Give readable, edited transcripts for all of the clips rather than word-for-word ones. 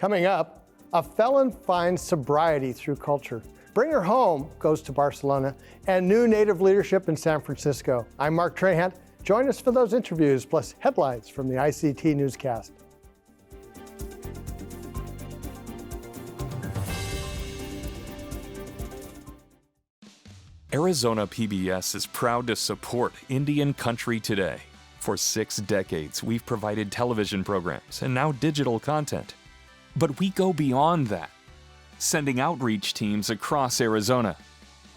Coming up, a felon finds sobriety through culture. Bring Her Home goes to Barcelona, and new Native leadership in San Francisco. I'm Mark Trahant. Join us for those interviews, plus headlines from the ICT Newscast. Arizona PBS is proud to support Indian Country Today. For 6 decades, we've provided television programs and now digital content. But we go beyond that, sending outreach teams across Arizona,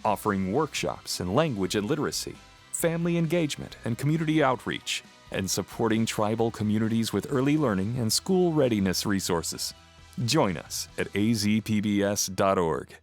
offering workshops in language and literacy, family engagement and community outreach, and supporting tribal communities with early learning and school readiness resources. Join us at azpbs.org.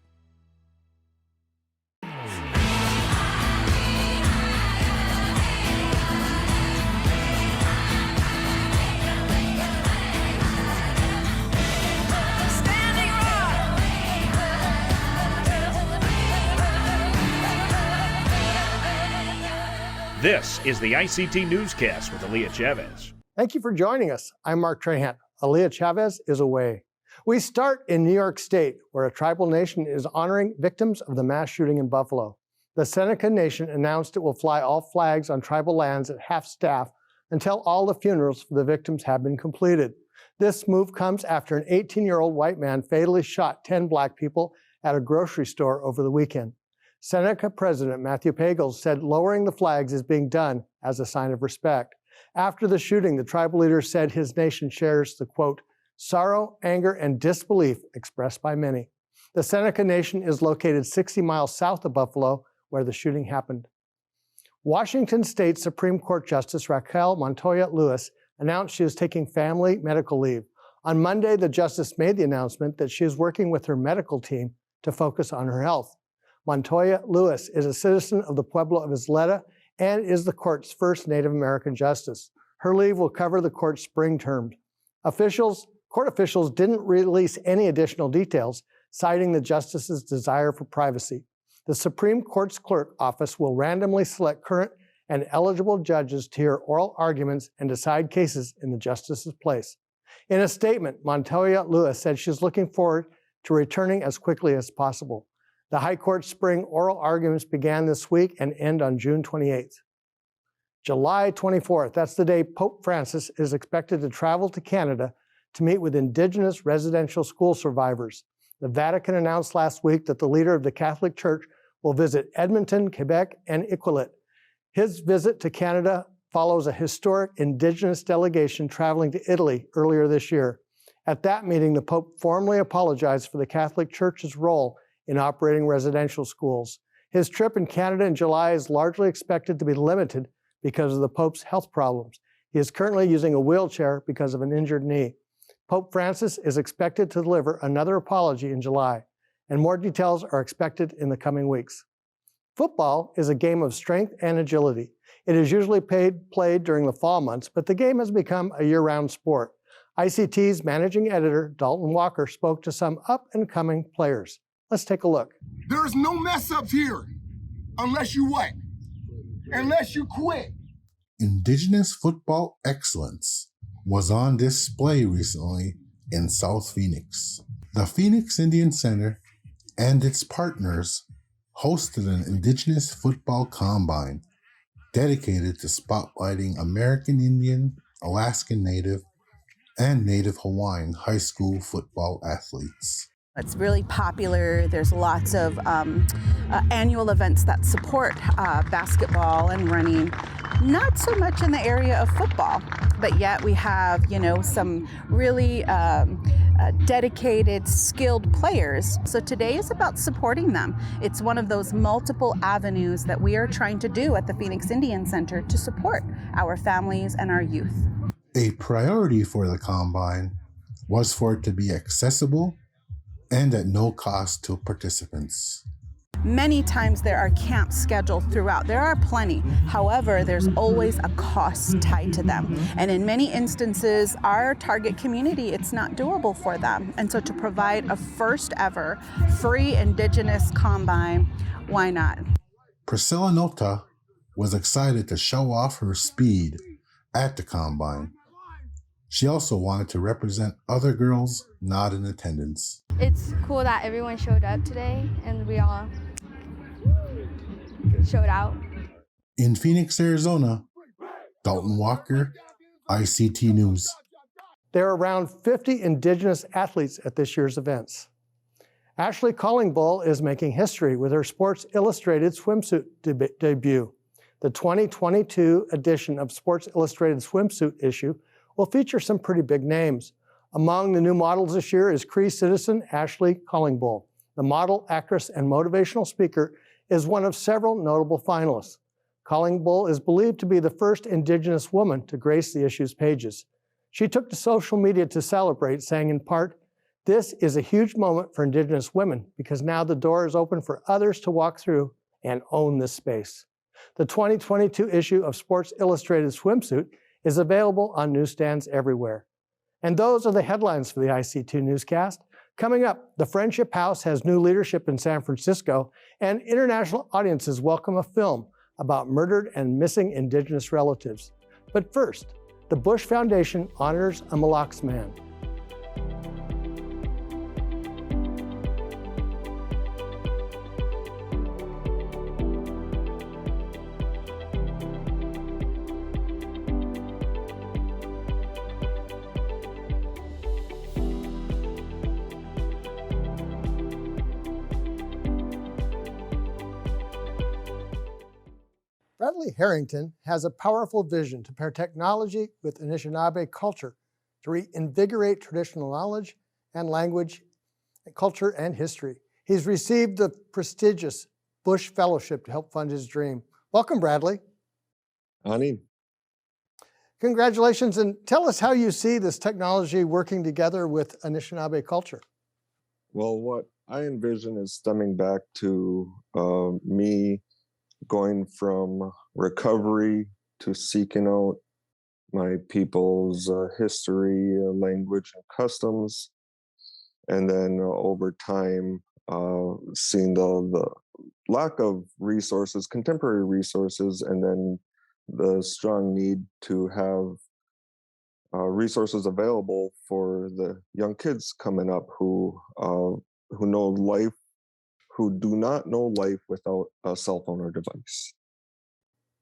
This is the ICT Newscast with Leia Chavez. Thank you for joining us. I'm Mark Trahant. Leia Chavez is away. We start in New York State, where a tribal nation is honoring victims of the mass shooting in Buffalo. The Seneca Nation announced it will fly all flags on tribal lands at half staff until all the funerals for the victims have been completed. This move comes after an 18-year-old white man fatally shot 10 black people at a grocery store over the weekend. Seneca President Matthew Pagels said lowering the flags is being done as a sign of respect. After the shooting, the tribal leader said his nation shares the, quote, sorrow, anger, and disbelief expressed by many. The Seneca Nation is located 60 miles south of Buffalo, where the shooting happened. Washington State Supreme Court Justice Raquel Montoya Lewis announced she is taking family medical leave. On Monday, the justice made the announcement that she is working with her medical team to focus on her health. Montoya Lewis is a citizen of the Pueblo of Isleta and is the court's first Native American justice. Her leave will cover the court's spring term. Court officials didn't release any additional details, citing the justice's desire for privacy. The Supreme Court's clerk office will randomly select current and eligible judges to hear oral arguments and decide cases in the justice's place. In a statement, Montoya Lewis said she's looking forward to returning as quickly as possible. The High Court's spring oral arguments began this week and end on June 28th. July 24th, that's the day Pope Francis is expected to travel to Canada to meet with Indigenous residential school survivors. The Vatican announced last week that the leader of the Catholic Church will visit Edmonton, Quebec, and Iqaluit. His visit to Canada follows a historic Indigenous delegation traveling to Italy earlier this year. At that meeting, the Pope formally apologized for the Catholic Church's role in operating residential schools. His trip in Canada in July is largely expected to be limited because of the Pope's health problems. He is currently using a wheelchair because of an injured knee. Pope Francis is expected to deliver another apology in July, and more details are expected in the coming weeks. Football is a game of strength and agility. It is usually played during the fall months, but the game has become a year-round sport. ICT's managing editor, Dalton Walker, spoke to some up-and-coming players. Let's take a look. There's no mess ups here unless you what? Unless you quit. Indigenous football excellence was on display recently in South Phoenix. The Phoenix Indian Center and its partners hosted an Indigenous football combine dedicated to spotlighting American Indian, Alaskan Native, and Native Hawaiian high school football athletes. It's really popular. There's lots of annual events that support basketball and running. Not so much in the area of football, but yet we have, some really dedicated, skilled players. So today is about supporting them. It's one of those multiple avenues that we are trying to do at the Phoenix Indian Center to support our families and our youth. A priority for the Combine was for it to be accessible and at no cost to participants. Many times there are camps scheduled throughout. There are plenty. However, there's always a cost tied to them. And in many instances, our target community, it's not doable for them. And so to provide a first ever free Indigenous Combine, why not? Priscilla Nota was excited to show off her speed at the Combine. She also wanted to represent other girls not in attendance. It's cool that everyone showed up today and we all showed out. In Phoenix, Arizona, Dalton Walker, ICT News. There are around 50 Indigenous athletes at this year's events. Ashley Collingbull is making history with her Sports Illustrated swimsuit debut. The 2022 edition of Sports Illustrated swimsuit issue will feature some pretty big names. Among the new models this year is Cree citizen Ashley Collingbull. The model, actress, and motivational speaker is one of several notable finalists. Collingbull is believed to be the first Indigenous woman to grace the issue's pages. She took to social media to celebrate, saying in part, "This is a huge moment for Indigenous women because now the door is open for others to walk through and own this space." The 2022 issue of Sports Illustrated swimsuit is available on newsstands everywhere. And those are the headlines for the IC2 newscast. Coming up, the Friendship House has new leadership in San Francisco, and international audiences welcome a film about murdered and missing Indigenous relatives. But first, the Bush Foundation honors a Mille Lacs man. Bradley Harrington has a powerful vision to pair technology with Anishinaabe culture to reinvigorate traditional knowledge and language, culture, and history. He's received the prestigious Bush Fellowship to help fund his dream. Welcome, Bradley. Ani. Congratulations, and tell us how you see this technology working together with Anishinaabe culture. Well, what I envision is stemming back to me going from recovery to seeking out my people's history, language, and customs. And then over time, seeing the lack of resources, contemporary resources, and then the strong need to have resources available for the young kids coming up who know life, who do not know life without a cell phone or device.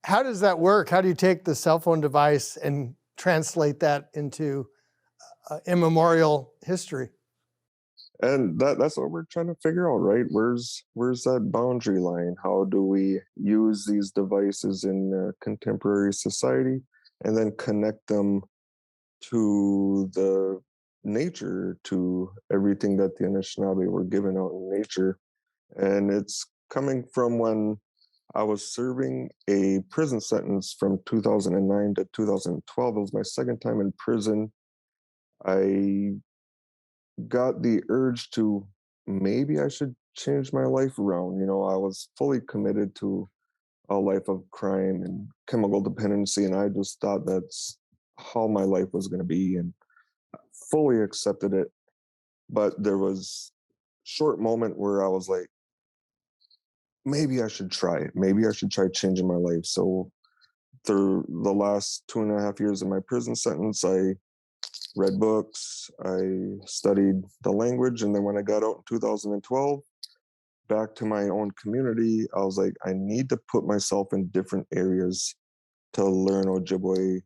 How does that work? How do you take the cell phone device and translate that into immemorial history? And that's what we're trying to figure out, right? Where's that boundary line? How do we use these devices in contemporary society and then connect them to the nature, to everything that the Anishinaabe were given out in nature? And it's coming from when I was serving a prison sentence from 2009 to 2012. It was my second time in prison. I got the urge to maybe I should change my life around. You know, I was fully committed to a life of crime and chemical dependency, and I just thought that's how my life was going to be and fully accepted it. But there was a short moment where I was like, maybe I should try it. Maybe I should try changing my life. So through the last 2.5 years of my prison sentence, I read books, I studied the language. And then when I got out in 2012, back to my own community, I was like, I need to put myself in different areas to learn Ojibwe,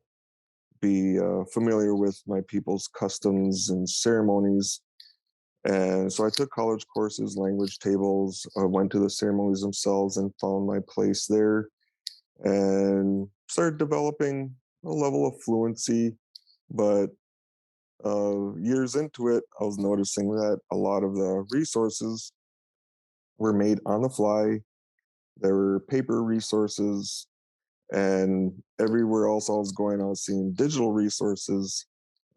be familiar with my people's customs and ceremonies. And so I took college courses, language tables, went to the ceremonies themselves and found my place there and started developing a level of fluency. But years into it, I was noticing that a lot of the resources were made on the fly. There were paper resources, and everywhere else I was going, I was seeing digital resources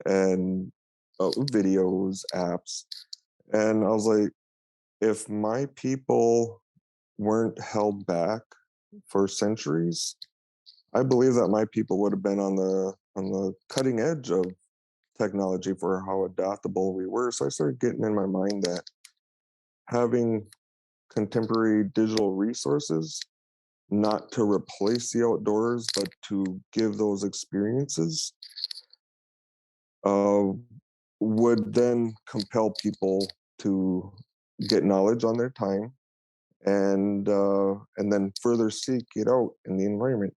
and videos, apps. And I was like, if my people weren't held back for centuries, I believe that my people would have been on the cutting edge of technology for how adaptable we were. So I started getting in my mind that having contemporary digital resources, not to replace the outdoors, but to give those experiences, uh, would then compel people to get knowledge on their time and then further seek it out in the environment.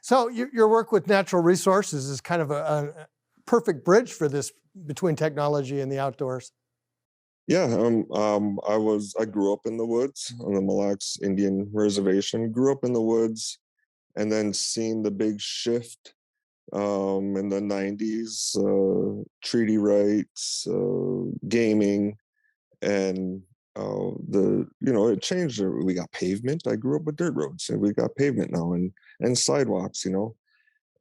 So your work with natural resources is kind of a perfect bridge for this between technology and the outdoors. Yeah, I grew up in the woods on the Mille Lacs Indian Reservation. Grew up in the woods, and then seen the big shift in the '90s, treaty rights, gaming, and it changed. We got pavement. I grew up with dirt roads, and we got pavement now, and sidewalks.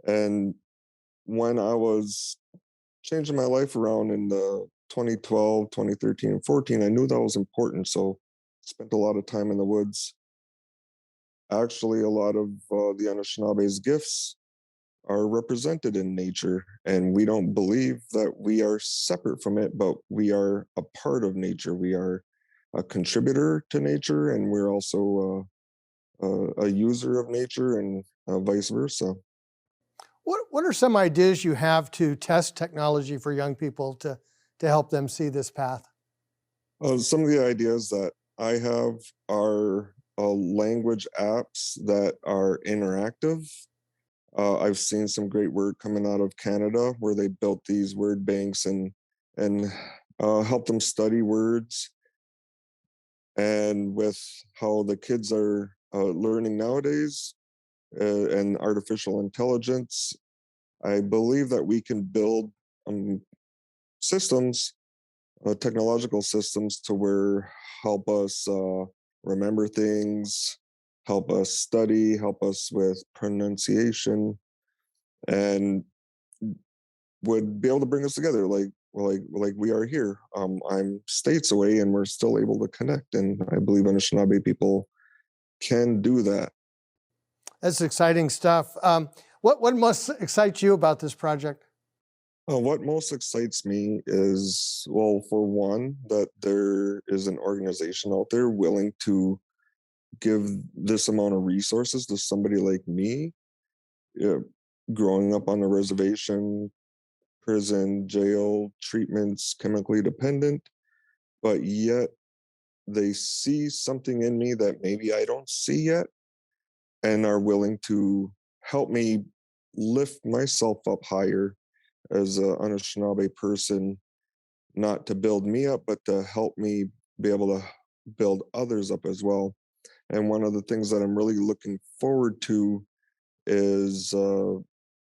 And when I was changing my life around in the 2012, 2013, and 14, I knew that was important. So spent a lot of time in the woods. Actually, a lot of the Anishinabe's gifts are represented in nature, and we don't believe that we are separate from it, but we are a part of nature. We are a contributor to nature, and we're also a user of nature, and vice versa. What are some ideas you have to test technology for young people to help them see this path? Some of the ideas that I have are language apps that are interactive. I've seen some great work coming out of Canada where they built these word banks and help them study words. And with how the kids are learning nowadays and artificial intelligence, I believe that we can build systems, technological systems, to where help us remember things, help us study, help us with pronunciation, and would be able to bring us together like we are here. I'm states away, and we're still able to connect, and I believe Anishinaabe people can do that. That's exciting stuff. What most excites you about this project? What most excites me is, well, for one, that there is an organization out there willing to give this amount of resources to somebody like me. Yeah, growing up on the reservation, prison, jail, treatments, chemically dependent, but yet they see something in me that maybe I don't see yet, and are willing to help me lift myself up higher as an Anishinaabe person, not to build me up, but to help me be able to build others up as well. And one of the things that I'm really looking forward to is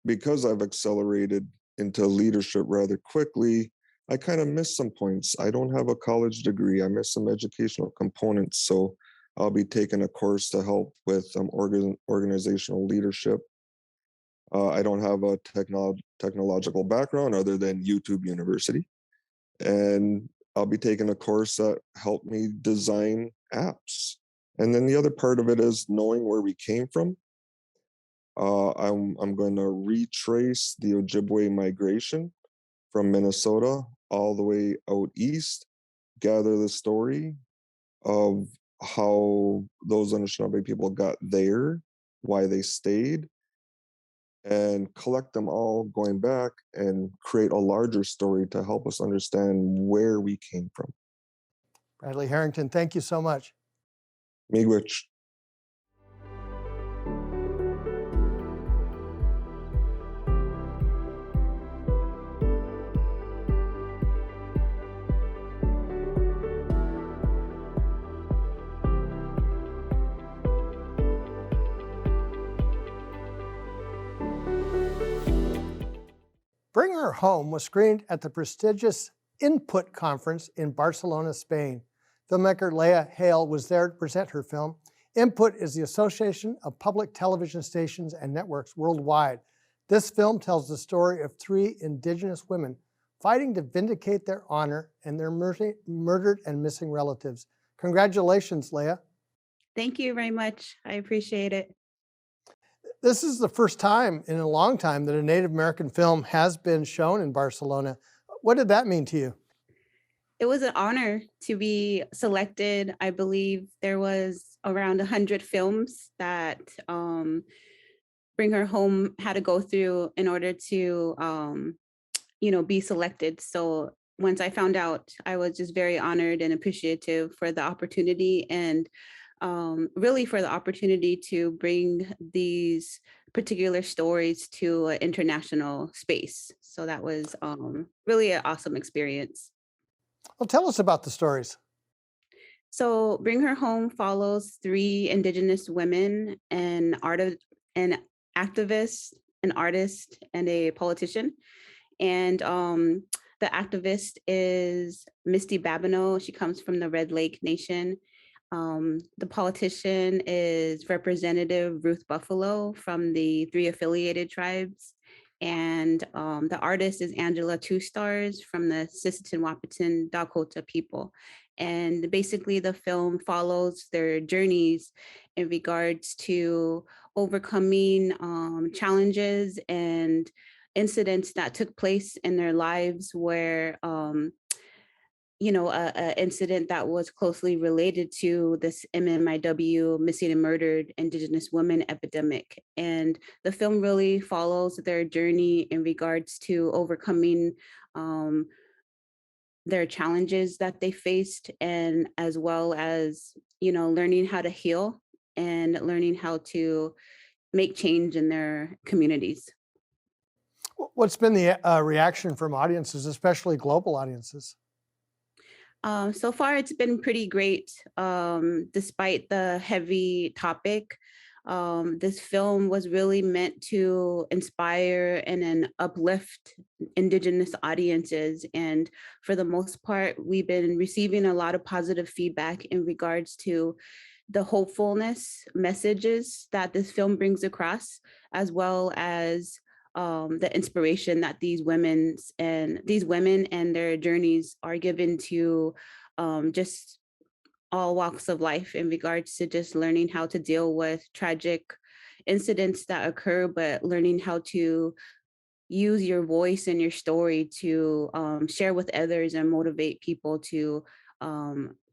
because I've accelerated into leadership rather quickly, I kind of missed some points. I don't have a college degree. I missed some educational components. So I'll be taking a course to help with organizational leadership. I don't have a technological background other than YouTube University. And I'll be taking a course that helped me design apps. And then the other part of it is knowing where we came from. I'm going to retrace the Ojibwe migration from Minnesota all the way out east, gather the story of how those Anishinaabe people got there, why they stayed, and collect them all going back and create a larger story to help us understand where we came from. Bradley Harrington, thank you so much. Miigwech. Bring Her Home was screened at the prestigious Input Conference in Barcelona, Spain. Filmmaker Leia Hale was there to present her film. Input is the Association of Public Television Stations and Networks worldwide. This film tells the story of 3 Indigenous women fighting to vindicate their honor and their murdered and missing relatives. Congratulations, Leia. Thank you very much. I appreciate it. This is the first time in a long time that a Native American film has been shown in Barcelona. What did that mean to you? It was an honor to be selected. I believe there was around 100 films that Bring Her Home had to go through in order to be selected. So once I found out, I was just very honored and appreciative for the opportunity, and really for the opportunity to bring these particular stories to an international space. So that was really an awesome experience. Well, tell us about the stories. So Bring Her Home follows three Indigenous women, an activist, an artist, and a politician. And the activist is Misty Babineau. She comes from the Red Lake Nation. The politician is Representative Ruth Buffalo from the three affiliated tribes. And the artist is Angela Two Stars from the Sisseton Wahpeton Dakota people. And basically, the film follows their journeys in regards to overcoming challenges and incidents that took place in their lives where a incident that was closely related to this MMIW, missing and murdered Indigenous women epidemic. And the film really follows their journey in regards to overcoming their challenges that they faced, and as well as, learning how to heal and learning how to make change in their communities. What's been the reaction from audiences, especially global audiences? So far, it's been pretty great, despite the heavy topic. This film was really meant to inspire and then uplift Indigenous audiences. And for the most part, we've been receiving a lot of positive feedback in regards to the hopefulness messages that this film brings across, as well as the inspiration that these women and their journeys are given to just all walks of life in regards to just learning how to deal with tragic incidents that occur, but learning how to use your voice and your story to share with others and motivate people to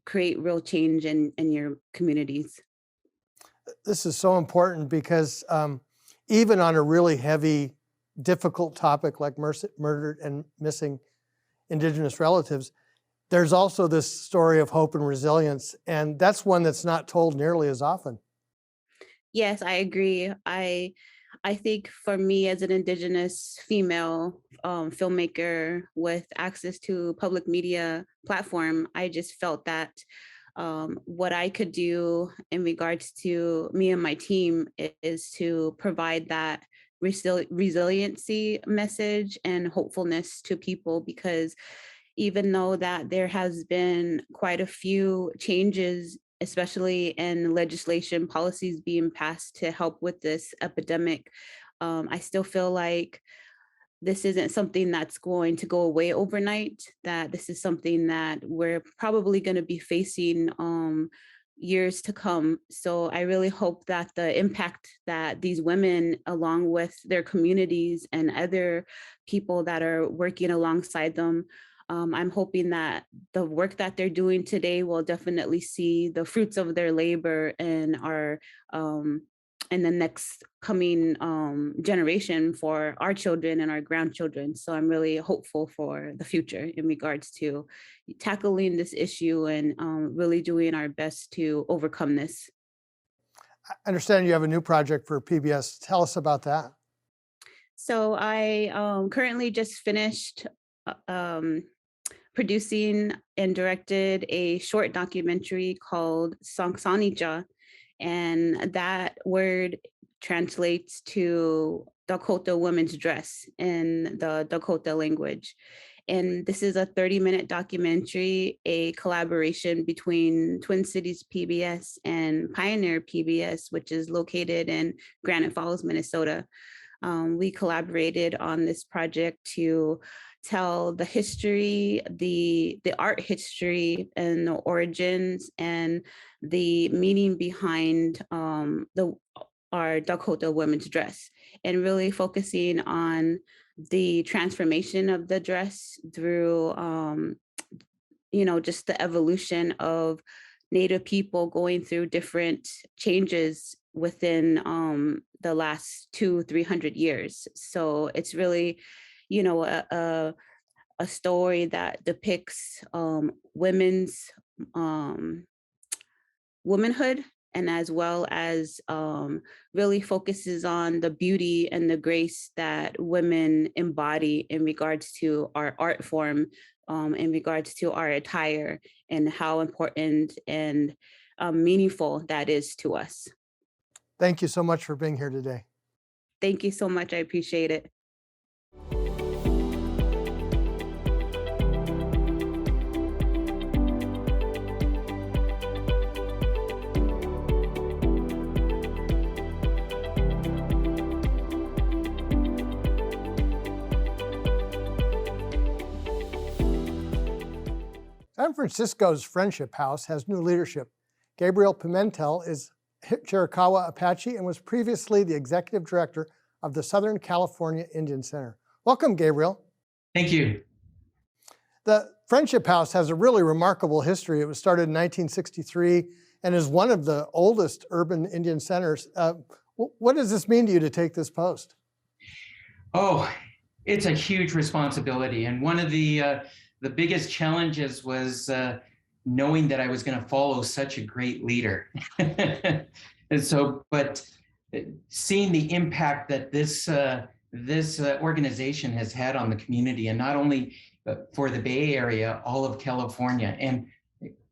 create real change in your communities. This is so important because even on a really heavy, difficult topic like murdered and missing Indigenous relatives, there's also this story of hope and resilience, and that's one that's not told nearly as often. Yes, I agree. I think for me as an Indigenous female filmmaker with access to public media platform, I just felt that what I could do in regards to me and my team is to provide that resiliency message and hopefulness to people, because even though that there has been quite a few changes, especially in legislation policies being passed to help with this epidemic, I still feel like this isn't something that's going to go away overnight, that this is something that we're probably going to be facing years to come. So I really hope that the impact that these women, along with their communities and other people that are working alongside them, I'm hoping that the work that they're doing today will definitely see the fruits of their labor and are in the next coming generation for our children and our grandchildren. So I'm really hopeful for the future in regards to tackling this issue and really doing our best to overcome this. I understand you have a new project for PBS. Tell us about that. So I currently just finished producing and directed a short documentary called Songsanija, and that word translates to Dakota women's dress in the Dakota language. And this is a 30-minute documentary, a collaboration between Twin Cities PBS and Pioneer PBS, which is located in Granite Falls, Minnesota. We collaborated on this project to tell the history, the art history and the origins and the meaning behind our Dakota women's dress, and really focusing on the transformation of the dress through just the evolution of Native people going through different changes within the last 200-300 years. So it's really a story that depicts women's womanhood, and as well as really focuses on the beauty and the grace that women embody in regards to our art form, in regards to our attire, and how important and meaningful that is to us. Thank you so much for being here today. Thank you so much. I appreciate it. San Francisco's Friendship House has new leadership. Gabriel Pimentel is Chiricahua Apache and was previously the executive director of the Southern California Indian Center. Welcome, Gabriel. Thank you. The Friendship House has a really remarkable history. It was started in 1963 and is one of the oldest urban Indian centers. What does this mean to you to take this post? Oh, it's a huge responsibility. And one of the biggest challenges was knowing that I was going to follow such a great leader. And so, but seeing the impact that this organization has had on the community, and not only for the Bay Area, all of California, and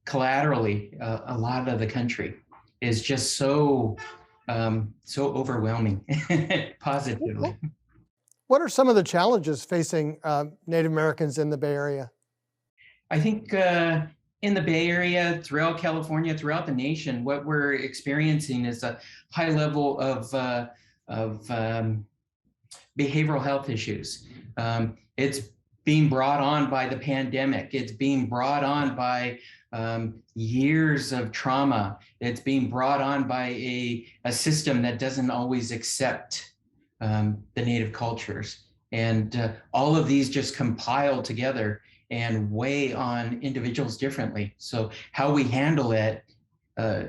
collaterally a lot of the country, is just so overwhelming positively. What are some of the challenges facing Native Americans in the Bay Area? I think in the Bay Area, throughout California, throughout the nation, what we're experiencing is a high level of behavioral health issues. It's being brought on by the pandemic. It's being brought on by years of trauma. It's being brought on by a system that doesn't always accept the Native cultures. And all of these just compile together and weigh on individuals differently. So how we handle it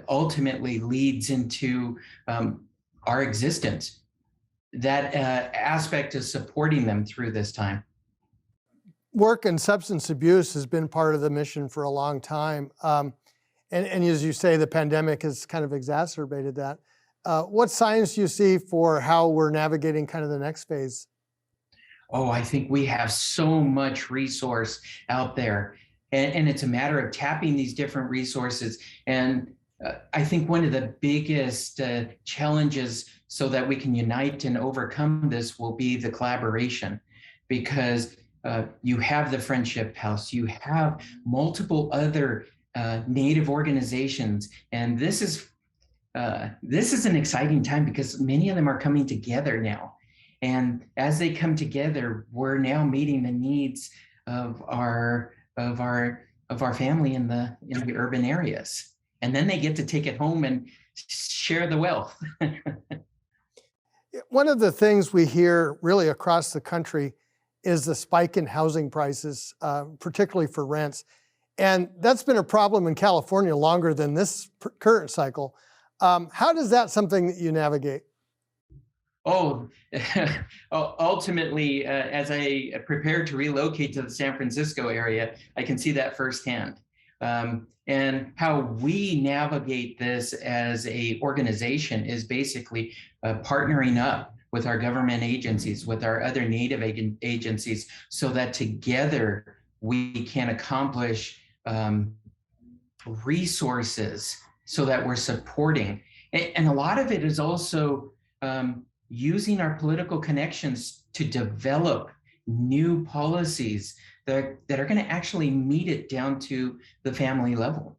ultimately leads into our existence. That aspect is supporting them through this time. Work and substance abuse has been part of the mission for a long time. And as you say, the pandemic has kind of exacerbated that. What signs do you see for how we're navigating kind of the next phase? Oh, I think we have so much resource out there, and it's a matter of tapping these different resources. And I think one of the biggest challenges so that we can unite and overcome this will be the collaboration, because you have the Friendship House, you have multiple other Native organizations, and this is an exciting time because many of them are coming together now. And as they come together, we're now meeting the needs of our family in the urban areas. And then they get to take it home and share the wealth. One of the things we hear really across the country is the spike in housing prices, particularly for rents. And that's been a problem in California longer than this current cycle. How does that something that you navigate? Oh, ultimately, as I prepared to relocate to the San Francisco area, I can see that firsthand. And how we navigate this as a organization is basically partnering up with our government agencies, with our other Native agencies, so that together we can accomplish resources so that we're supporting. And a lot of it is also using our political connections to develop new policies that are going to actually meet it down to the family level.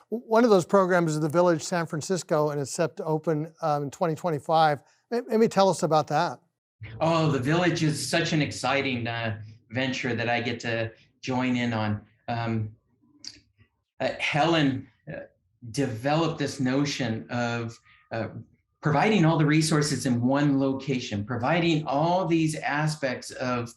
One of those programs is the Village San Francisco, and it's set to open in 2025. Maybe tell us about that. Oh, the Village is such an exciting venture that I get to join in on. Helen developed this notion of providing all the resources in one location, providing all these aspects of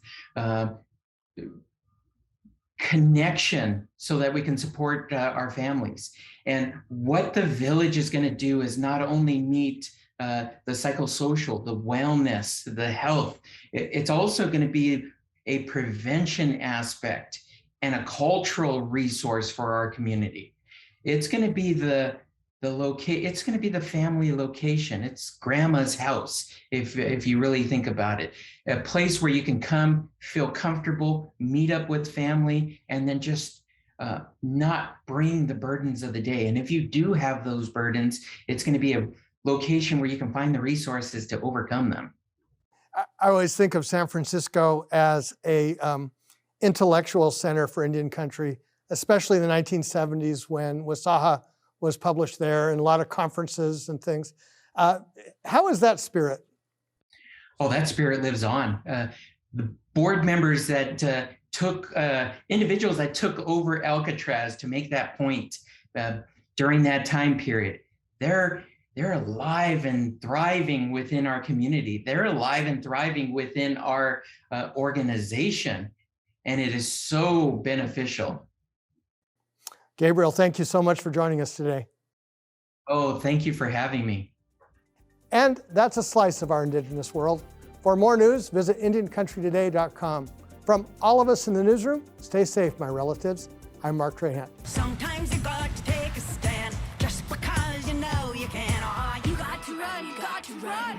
connection so that we can support our families. And what the Village is going to do is not only meet the psychosocial, the wellness, the health. It's also going to be a prevention aspect and a cultural resource for our community. It's going to be it's going to be the family location. It's grandma's house, if you really think about it. A place where you can come, feel comfortable, meet up with family, and then just not bring the burdens of the day. And if you do have those burdens, it's going to be a location where you can find the resources to overcome them. I always think of San Francisco as a intellectual center for Indian country, especially in the 1970s when Wasaha was published there and a lot of conferences and things. How is that spirit? Oh, that spirit lives on. The board members that individuals that took over Alcatraz to make that point during that time period, they're alive and thriving within our community. They're alive and thriving within our organization, and it is so beneficial. Gabriel, thank you so much for joining us today. Oh, thank you for having me. And that's a slice of our Indigenous world. For more news, visit IndianCountryToday.com. From all of us in the newsroom, stay safe, my relatives. I'm Mark Trahant. Sometimes you got to take a stand just because you know you can. Oh, you got to run, you got to run.